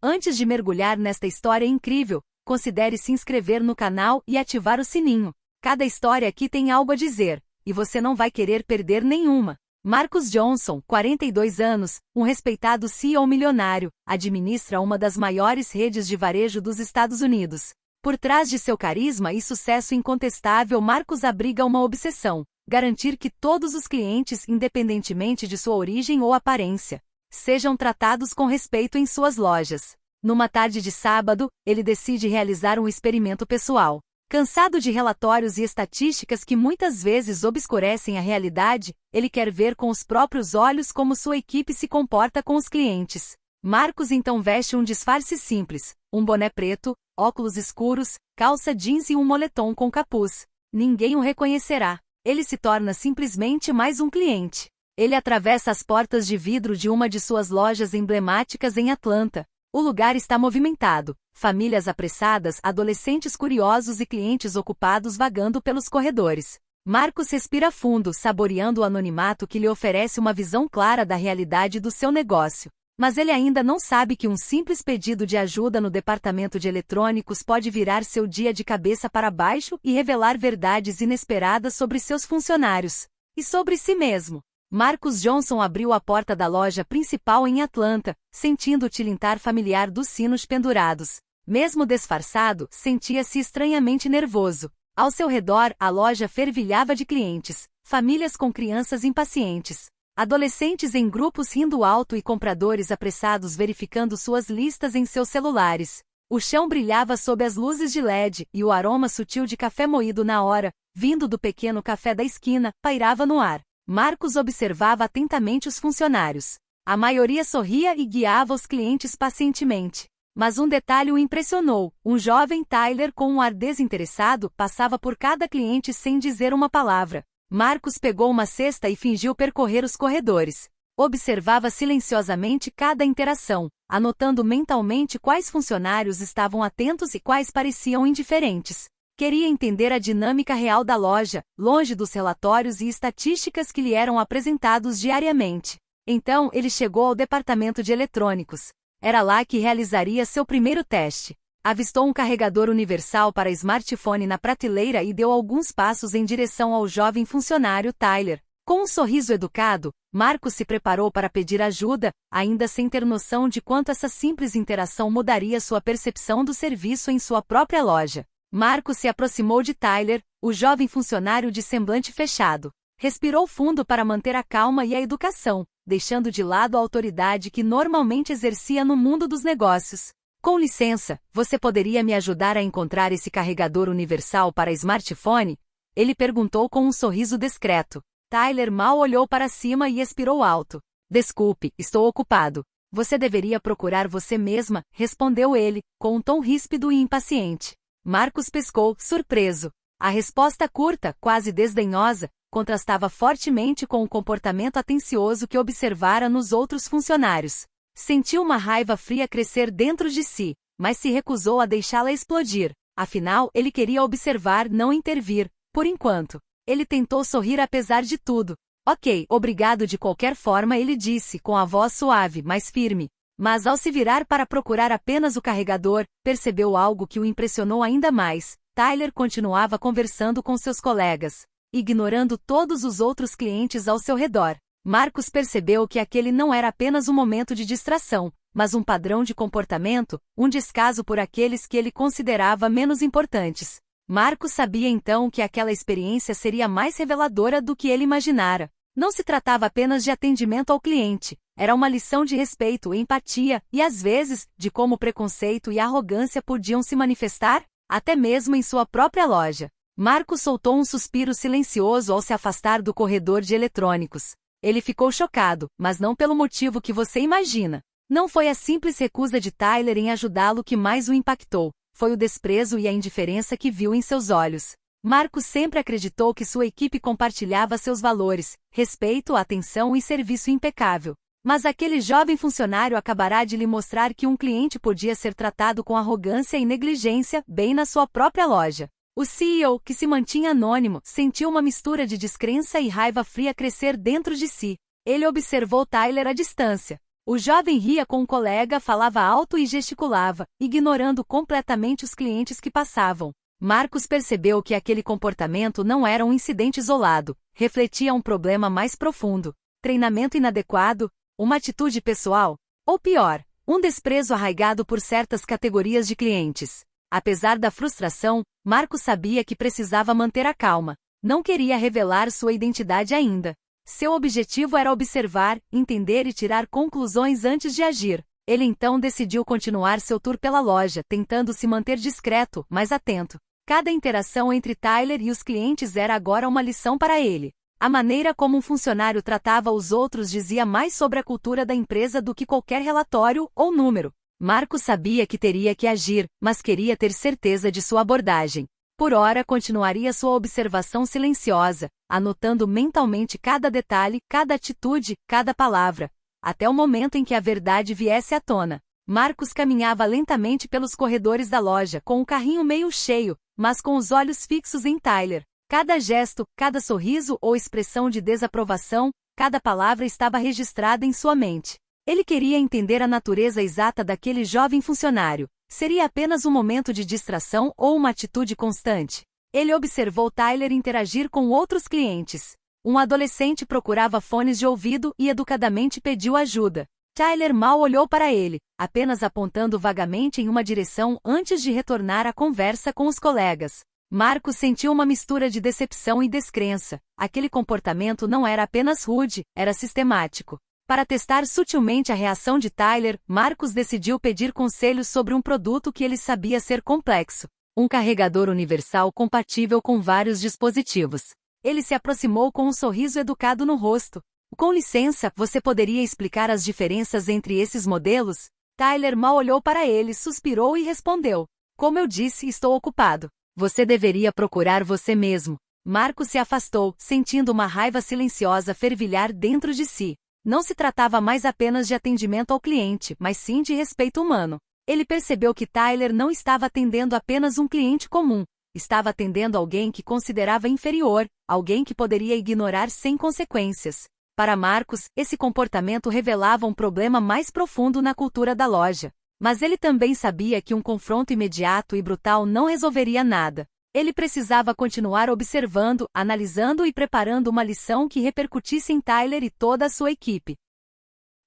Antes de mergulhar nesta história incrível, considere se inscrever no canal e ativar o sininho. Cada história aqui tem algo a dizer, e você não vai querer perder nenhuma. Marcus Johnson, 42 anos, um respeitado CEO milionário, administra uma das maiores redes de varejo dos Estados Unidos. Por trás de seu carisma e sucesso incontestável, Marcus abriga uma obsessão: garantir que todos os clientes, independentemente de sua origem ou aparência, sejam tratados com respeito em suas lojas. Numa tarde de sábado, ele decide realizar um experimento pessoal. Cansado de relatórios e estatísticas que muitas vezes obscurecem a realidade, ele quer ver com os próprios olhos como sua equipe se comporta com os clientes. Marcus então veste um disfarce simples: um boné preto, óculos escuros, calça jeans e um moletom com capuz. Ninguém o reconhecerá. Ele se torna simplesmente mais um cliente. Ele atravessa as portas de vidro de uma de suas lojas emblemáticas em Atlanta. O lugar está movimentado, famílias apressadas, adolescentes curiosos e clientes ocupados vagando pelos corredores. Marcus respira fundo, saboreando o anonimato que lhe oferece uma visão clara da realidade do seu negócio. Mas ele ainda não sabe que um simples pedido de ajuda no departamento de eletrônicos pode virar seu dia de cabeça para baixo e revelar verdades inesperadas sobre seus funcionários e sobre si mesmo. Marcus Johnson abriu a porta da loja principal em Atlanta, sentindo o tilintar familiar dos sinos pendurados. Mesmo disfarçado, sentia-se estranhamente nervoso. Ao seu redor, a loja fervilhava de clientes, famílias com crianças impacientes, adolescentes em grupos rindo alto e compradores apressados verificando suas listas em seus celulares. O chão brilhava sob as luzes de LED, e o aroma sutil de café moído na hora, vindo do pequeno café da esquina, pairava no ar. Marcus observava atentamente os funcionários. A maioria sorria e guiava os clientes pacientemente. Mas um detalhe o impressionou: um jovem Tyler com um ar desinteressado passava por cada cliente sem dizer uma palavra. Marcus pegou uma cesta e fingiu percorrer os corredores. Observava silenciosamente cada interação, anotando mentalmente quais funcionários estavam atentos e quais pareciam indiferentes. Queria entender a dinâmica real da loja, longe dos relatórios e estatísticas que lhe eram apresentados diariamente. Então, ele chegou ao departamento de eletrônicos. Era lá que realizaria seu primeiro teste. Avistou um carregador universal para smartphone na prateleira e deu alguns passos em direção ao jovem funcionário Tyler. Com um sorriso educado, Marcus se preparou para pedir ajuda, ainda sem ter noção de quanto essa simples interação mudaria sua percepção do serviço em sua própria loja. Marcus se aproximou de Tyler, o jovem funcionário de semblante fechado. Respirou fundo para manter a calma e a educação, deixando de lado a autoridade que normalmente exercia no mundo dos negócios. Com licença, você poderia me ajudar a encontrar esse carregador universal para smartphone? Ele perguntou com um sorriso discreto. Tyler mal olhou para cima e expirou alto. Desculpe, estou ocupado. Você deveria procurar você mesma, respondeu ele, com um tom ríspido e impaciente. Marcus pescou, surpreso. A resposta curta, quase desdenhosa, contrastava fortemente com o comportamento atencioso que observara nos outros funcionários. Sentiu uma raiva fria crescer dentro de si, mas se recusou a deixá-la explodir. Afinal, ele queria observar, não intervir, por enquanto. Ele tentou sorrir apesar de tudo. Ok, obrigado de qualquer forma, ele disse, com a voz suave, mas firme. Mas ao se virar para procurar apenas o carregador, percebeu algo que o impressionou ainda mais. Tyler continuava conversando com seus colegas, ignorando todos os outros clientes ao seu redor. Marcus percebeu que aquele não era apenas um momento de distração, mas um padrão de comportamento, um descaso por aqueles que ele considerava menos importantes. Marcus sabia então que aquela experiência seria mais reveladora do que ele imaginara. Não se tratava apenas de atendimento ao cliente. Era uma lição de respeito, empatia, e às vezes, de como preconceito e arrogância podiam se manifestar, até mesmo em sua própria loja. Marcus soltou um suspiro silencioso ao se afastar do corredor de eletrônicos. Ele ficou chocado, mas não pelo motivo que você imagina. Não foi a simples recusa de Tyler em ajudá-lo que mais o impactou, foi o desprezo e a indiferença que viu em seus olhos. Marcus sempre acreditou que sua equipe compartilhava seus valores, respeito, atenção e serviço impecável. Mas aquele jovem funcionário acabará de lhe mostrar que um cliente podia ser tratado com arrogância e negligência, bem na sua própria loja. O CEO, que se mantinha anônimo, sentiu uma mistura de descrença e raiva fria crescer dentro de si. Ele observou Tyler à distância. O jovem ria com um colega, falava alto e gesticulava, ignorando completamente os clientes que passavam. Marcos percebeu que aquele comportamento não era um incidente isolado, refletia um problema mais profundo. Treinamento inadequado? Uma atitude pessoal? Ou pior, um desprezo arraigado por certas categorias de clientes. Apesar da frustração, Marcos sabia que precisava manter a calma. Não queria revelar sua identidade ainda. Seu objetivo era observar, entender e tirar conclusões antes de agir. Ele então decidiu continuar seu tour pela loja, tentando se manter discreto, mas atento. Cada interação entre Tyler e os clientes era agora uma lição para ele. A maneira como um funcionário tratava os outros dizia mais sobre a cultura da empresa do que qualquer relatório ou número. Marcos sabia que teria que agir, mas queria ter certeza de sua abordagem. Por hora continuaria sua observação silenciosa, anotando mentalmente cada detalhe, cada atitude, cada palavra, até o momento em que a verdade viesse à tona. Marcos caminhava lentamente pelos corredores da loja, com o carrinho meio cheio, mas com os olhos fixos em Tyler. Cada gesto, cada sorriso ou expressão de desaprovação, cada palavra estava registrada em sua mente. Ele queria entender a natureza exata daquele jovem funcionário. Seria apenas um momento de distração ou uma atitude constante? Ele observou Tyler interagir com outros clientes. Um adolescente procurava fones de ouvido e educadamente pediu ajuda. Tyler mal olhou para ele, apenas apontando vagamente em uma direção antes de retornar à conversa com os colegas. Marcos sentiu uma mistura de decepção e descrença. Aquele comportamento não era apenas rude, era sistemático. Para testar sutilmente a reação de Tyler, Marcos decidiu pedir conselhos sobre um produto que ele sabia ser complexo. Um carregador universal compatível com vários dispositivos. Ele se aproximou com um sorriso educado no rosto. Com licença, você poderia explicar as diferenças entre esses modelos? Tyler mal olhou para ele, suspirou e respondeu. Como eu disse, estou ocupado. Você deveria procurar você mesmo. Marcos se afastou, sentindo uma raiva silenciosa fervilhar dentro de si. Não se tratava mais apenas de atendimento ao cliente, mas sim de respeito humano. Ele percebeu que Tyler não estava atendendo apenas um cliente comum. Estava atendendo alguém que considerava inferior, alguém que poderia ignorar sem consequências. Para Marcos, esse comportamento revelava um problema mais profundo na cultura da loja. Mas ele também sabia que um confronto imediato e brutal não resolveria nada. Ele precisava continuar observando, analisando e preparando uma lição que repercutisse em Tyler e toda a sua equipe.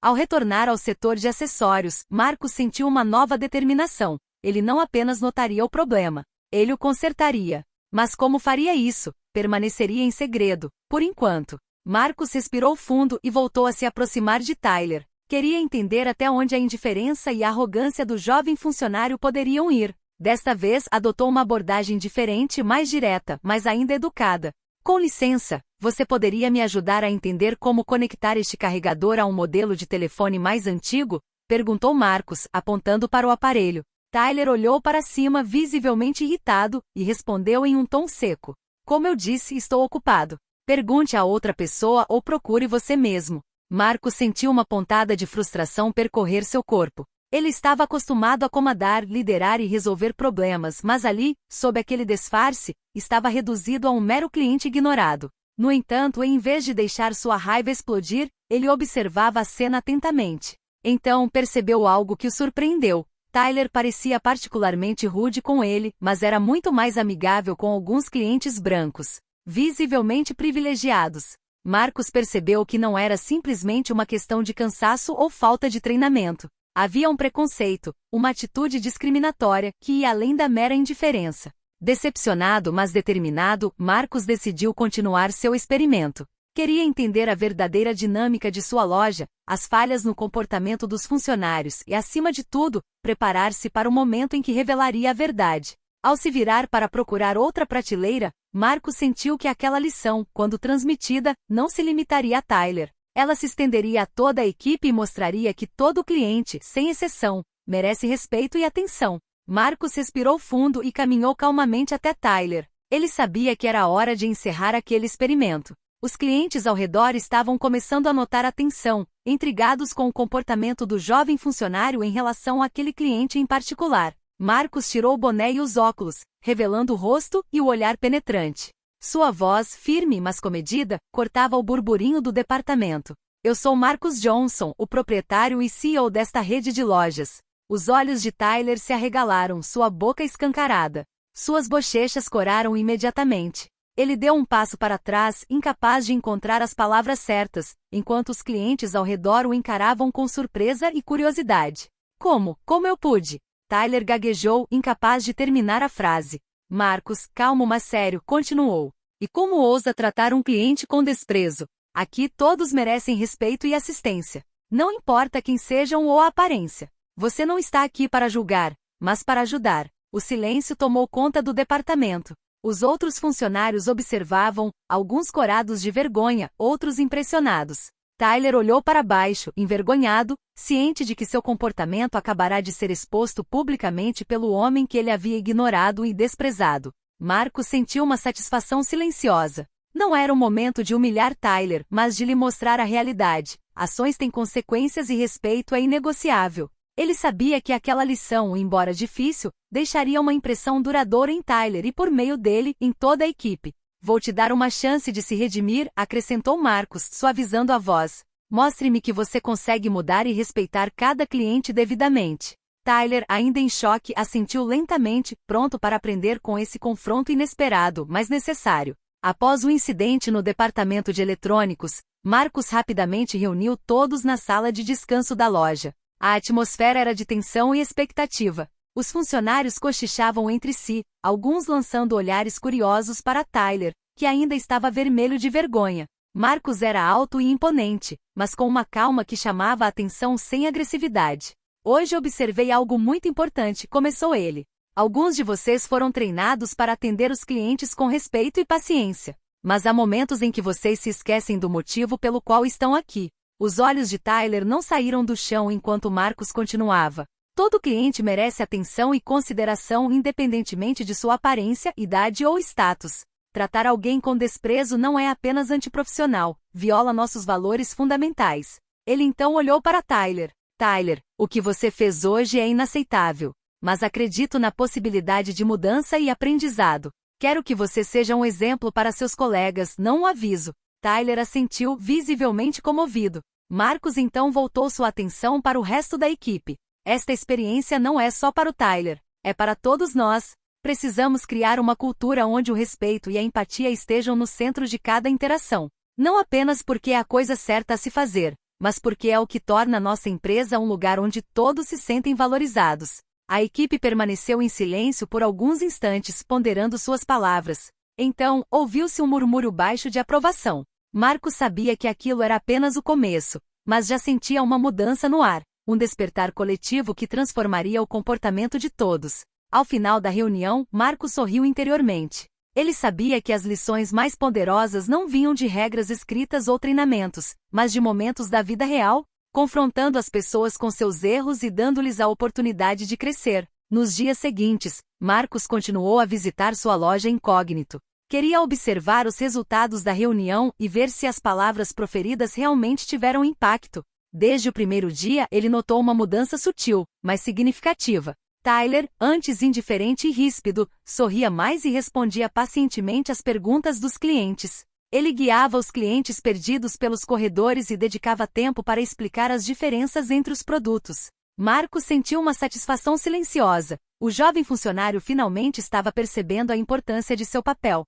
Ao retornar ao setor de acessórios, Marcos sentiu uma nova determinação. Ele não apenas notaria o problema, ele o consertaria. Mas como faria isso? Permaneceria em segredo, por enquanto. Marcos respirou fundo e voltou a se aproximar de Tyler. Queria entender até onde a indiferença e a arrogância do jovem funcionário poderiam ir. Desta vez, adotou uma abordagem diferente, mais direta, mas ainda educada. Com licença, você poderia me ajudar a entender como conectar este carregador a um modelo de telefone mais antigo? Perguntou Marcos, apontando para o aparelho. Tyler olhou para cima, visivelmente irritado, e respondeu em um tom seco. Como eu disse, estou ocupado. Pergunte a outra pessoa ou procure você mesmo. Marcos sentiu uma pontada de frustração percorrer seu corpo. Ele estava acostumado a comandar, liderar e resolver problemas, mas ali, sob aquele disfarce, estava reduzido a um mero cliente ignorado. No entanto, em vez de deixar sua raiva explodir, ele observava a cena atentamente. Então percebeu algo que o surpreendeu. Tyler parecia particularmente rude com ele, mas era muito mais amigável com alguns clientes brancos, visivelmente privilegiados. Marcos percebeu que não era simplesmente uma questão de cansaço ou falta de treinamento. Havia um preconceito, uma atitude discriminatória que ia além da mera indiferença. Decepcionado, mas determinado, Marcos decidiu continuar seu experimento. Queria entender a verdadeira dinâmica de sua loja, as falhas no comportamento dos funcionários e, acima de tudo, preparar-se para o momento em que revelaria a verdade. Ao se virar para procurar outra prateleira, Marcos sentiu que aquela lição, quando transmitida, não se limitaria a Tyler. Ela se estenderia a toda a equipe e mostraria que todo cliente, sem exceção, merece respeito e atenção. Marcos respirou fundo e caminhou calmamente até Tyler. Ele sabia que era a hora de encerrar aquele experimento. Os clientes ao redor estavam começando a notar a tensão, intrigados com o comportamento do jovem funcionário em relação àquele cliente em particular. Marcos tirou o boné e os óculos, revelando o rosto e o olhar penetrante. Sua voz, firme mas comedida, cortava o burburinho do departamento. Eu sou Marcus Johnson, o proprietário e CEO desta rede de lojas. Os olhos de Tyler se arregalaram, sua boca escancarada. Suas bochechas coraram imediatamente. Ele deu um passo para trás, incapaz de encontrar as palavras certas, enquanto os clientes ao redor o encaravam com surpresa e curiosidade. Como eu pude? Tyler gaguejou, incapaz de terminar a frase. Marcus, calmo mas sério, continuou. E como ousa tratar um cliente com desprezo? Aqui todos merecem respeito e assistência. Não importa quem sejam ou a aparência. Você não está aqui para julgar, mas para ajudar. O silêncio tomou conta do departamento. Os outros funcionários observavam, alguns corados de vergonha, outros impressionados. Tyler olhou para baixo, envergonhado, ciente de que seu comportamento acabará de ser exposto publicamente pelo homem que ele havia ignorado e desprezado. Marcus sentiu uma satisfação silenciosa. Não era o momento de humilhar Tyler, mas de lhe mostrar a realidade. Ações têm consequências e respeito é inegociável. Ele sabia que aquela lição, embora difícil, deixaria uma impressão duradoura em Tyler e por meio dele, em toda a equipe. Vou te dar uma chance de se redimir, acrescentou Marcus, suavizando a voz. Mostre-me que você consegue mudar e respeitar cada cliente devidamente. Tyler, ainda em choque, assentiu lentamente, pronto para aprender com esse confronto inesperado, mas necessário. Após o incidente no departamento de eletrônicos, Marcus rapidamente reuniu todos na sala de descanso da loja. A atmosfera era de tensão e expectativa. Os funcionários cochichavam entre si, alguns lançando olhares curiosos para Tyler, que ainda estava vermelho de vergonha. Marcus era alto e imponente, mas com uma calma que chamava a atenção sem agressividade. Hoje observei algo muito importante, começou ele. Alguns de vocês foram treinados para atender os clientes com respeito e paciência. Mas há momentos em que vocês se esquecem do motivo pelo qual estão aqui. Os olhos de Tyler não saíram do chão enquanto Marcus continuava. Todo cliente merece atenção e consideração independentemente de sua aparência, idade ou status. Tratar alguém com desprezo não é apenas antiprofissional, viola nossos valores fundamentais. Ele então olhou para Tyler. Tyler, o que você fez hoje é inaceitável. Mas acredito na possibilidade de mudança e aprendizado. Quero que você seja um exemplo para seus colegas, não um aviso. Tyler assentiu, visivelmente comovido. Marcus então voltou sua atenção para o resto da equipe. Esta experiência não é só para o Tyler, é para todos nós. Precisamos criar uma cultura onde o respeito e a empatia estejam no centro de cada interação. Não apenas porque é a coisa certa a se fazer, mas porque é o que torna nossa empresa um lugar onde todos se sentem valorizados. A equipe permaneceu em silêncio por alguns instantes, ponderando suas palavras. Então, ouviu-se um murmúrio baixo de aprovação. Marcus sabia que aquilo era apenas o começo, mas já sentia uma mudança no ar, um despertar coletivo que transformaria o comportamento de todos. Ao final da reunião, Marcus sorriu interiormente. Ele sabia que as lições mais poderosas não vinham de regras escritas ou treinamentos, mas de momentos da vida real, confrontando as pessoas com seus erros e dando-lhes a oportunidade de crescer. Nos dias seguintes, Marcus continuou a visitar sua loja incógnito. Queria observar os resultados da reunião e ver se as palavras proferidas realmente tiveram impacto. Desde o primeiro dia, ele notou uma mudança sutil, mas significativa. Tyler, antes indiferente e ríspido, sorria mais e respondia pacientemente às perguntas dos clientes. Ele guiava os clientes perdidos pelos corredores e dedicava tempo para explicar as diferenças entre os produtos. Marcus sentiu uma satisfação silenciosa. O jovem funcionário finalmente estava percebendo a importância de seu papel.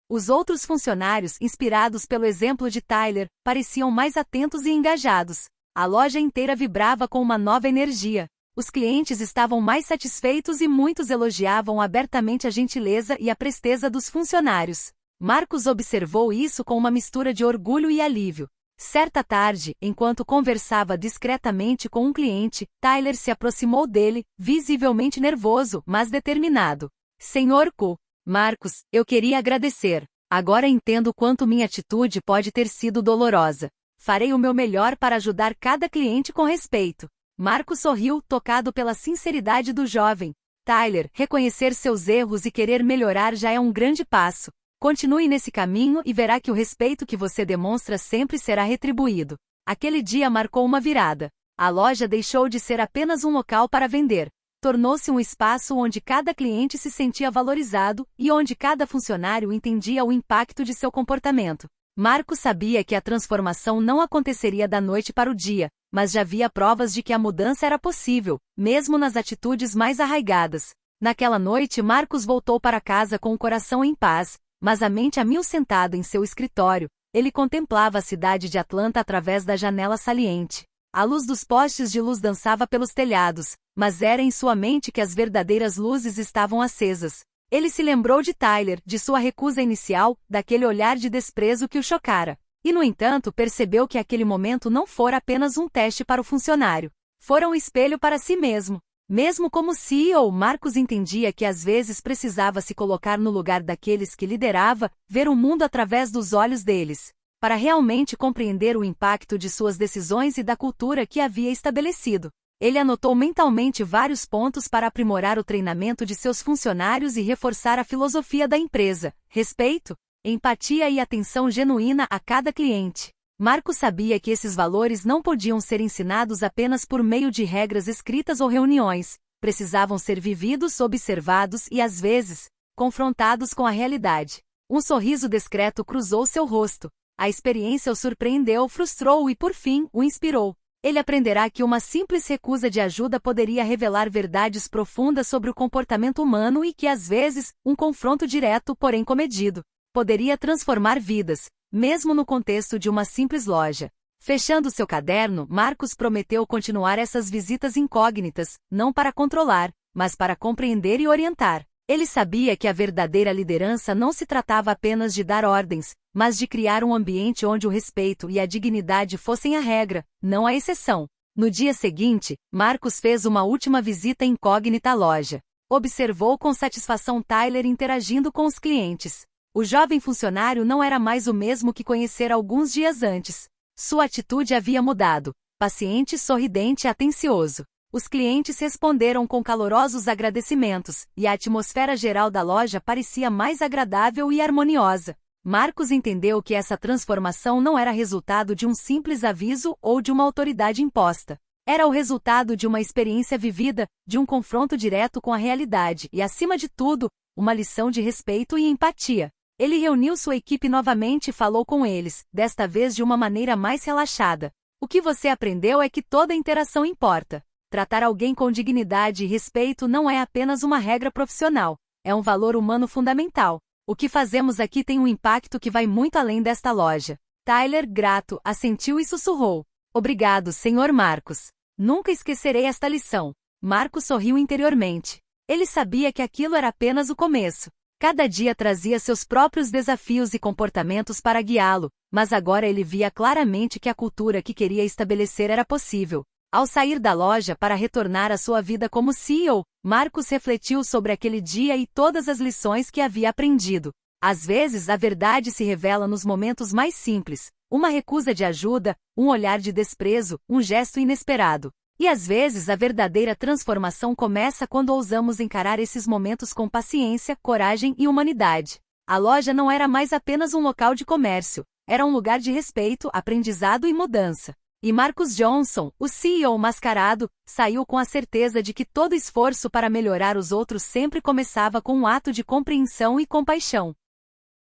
Os outros funcionários, inspirados pelo exemplo de Tyler, pareciam mais atentos e engajados. A loja inteira vibrava com uma nova energia. Os clientes estavam mais satisfeitos e muitos elogiavam abertamente a gentileza e a presteza dos funcionários. Marcus observou isso com uma mistura de orgulho e alívio. Certa tarde, enquanto conversava discretamente com um cliente, Tyler se aproximou dele, visivelmente nervoso, mas determinado. Senhor Ku, Marcus, eu queria agradecer. Agora entendo quanto minha atitude pode ter sido dolorosa. Farei o meu melhor para ajudar cada cliente com respeito. Marcus sorriu, tocado pela sinceridade do jovem. Tyler, reconhecer seus erros e querer melhorar já é um grande passo. Continue nesse caminho e verá que o respeito que você demonstra sempre será retribuído. Aquele dia marcou uma virada. A loja deixou de ser apenas um local para vender. Tornou-se um espaço onde cada cliente se sentia valorizado e onde cada funcionário entendia o impacto de seu comportamento. Marcos sabia que a transformação não aconteceria da noite para o dia, mas já havia provas de que a mudança era possível, mesmo nas atitudes mais arraigadas. Naquela noite Marcos voltou para casa com o coração em paz, mas a mente a mil sentado em seu escritório. Ele contemplava a cidade de Atlanta através da janela saliente. A luz dos postes de luz dançava pelos telhados, mas era em sua mente que as verdadeiras luzes estavam acesas. Ele se lembrou de Tyler, de sua recusa inicial, daquele olhar de desprezo que o chocara. E, no entanto, percebeu que aquele momento não fora apenas um teste para o funcionário. Fora um espelho para si mesmo. Mesmo como CEO, Marcos entendia que às vezes precisava se colocar no lugar daqueles que liderava, ver o mundo através dos olhos deles, para realmente compreender o impacto de suas decisões e da cultura que havia estabelecido. Ele anotou mentalmente vários pontos para aprimorar o treinamento de seus funcionários e reforçar a filosofia da empresa: respeito, empatia e atenção genuína a cada cliente. Marcos sabia que esses valores não podiam ser ensinados apenas por meio de regras escritas ou reuniões, precisavam ser vividos, observados e, às vezes, confrontados com a realidade. Um sorriso discreto cruzou seu rosto. A experiência o surpreendeu, frustrou e, por fim, o inspirou. Ele aprenderá que uma simples recusa de ajuda poderia revelar verdades profundas sobre o comportamento humano e que, às vezes, um confronto direto, porém comedido, poderia transformar vidas, mesmo no contexto de uma simples loja. Fechando seu caderno, Marcos prometeu continuar essas visitas incógnitas, não para controlar, mas para compreender e orientar. Ele sabia que a verdadeira liderança não se tratava apenas de dar ordens, mas de criar um ambiente onde o respeito e a dignidade fossem a regra, não a exceção. No dia seguinte, Marcos fez uma última visita incógnita à loja. Observou com satisfação Tyler interagindo com os clientes. O jovem funcionário não era mais o mesmo que conhecera alguns dias antes. Sua atitude havia mudado. Paciente, sorridente e atencioso. Os clientes responderam com calorosos agradecimentos, e a atmosfera geral da loja parecia mais agradável e harmoniosa. Marcos entendeu que essa transformação não era resultado de um simples aviso ou de uma autoridade imposta. Era o resultado de uma experiência vivida, de um confronto direto com a realidade e, acima de tudo, uma lição de respeito e empatia. Ele reuniu sua equipe novamente e falou com eles, desta vez de uma maneira mais relaxada. O que você aprendeu é que toda interação importa. Tratar alguém com dignidade e respeito não é apenas uma regra profissional, é um valor humano fundamental. O que fazemos aqui tem um impacto que vai muito além desta loja. Tyler, grato, assentiu e sussurrou. Obrigado, Sr. Marcos. Nunca esquecerei esta lição. Marcos sorriu interiormente. Ele sabia que aquilo era apenas o começo. Cada dia trazia seus próprios desafios e comportamentos para guiá-lo, mas agora ele via claramente que a cultura que queria estabelecer era possível. Ao sair da loja para retornar à sua vida como CEO, Marcos refletiu sobre aquele dia e todas as lições que havia aprendido. Às vezes a verdade se revela nos momentos mais simples, uma recusa de ajuda, um olhar de desprezo, um gesto inesperado. E às vezes a verdadeira transformação começa quando ousamos encarar esses momentos com paciência, coragem e humanidade. A loja não era mais apenas um local de comércio, era um lugar de respeito, aprendizado e mudança. E Marcos Johnson, o CEO mascarado, saiu com a certeza de que todo esforço para melhorar os outros sempre começava com um ato de compreensão e compaixão.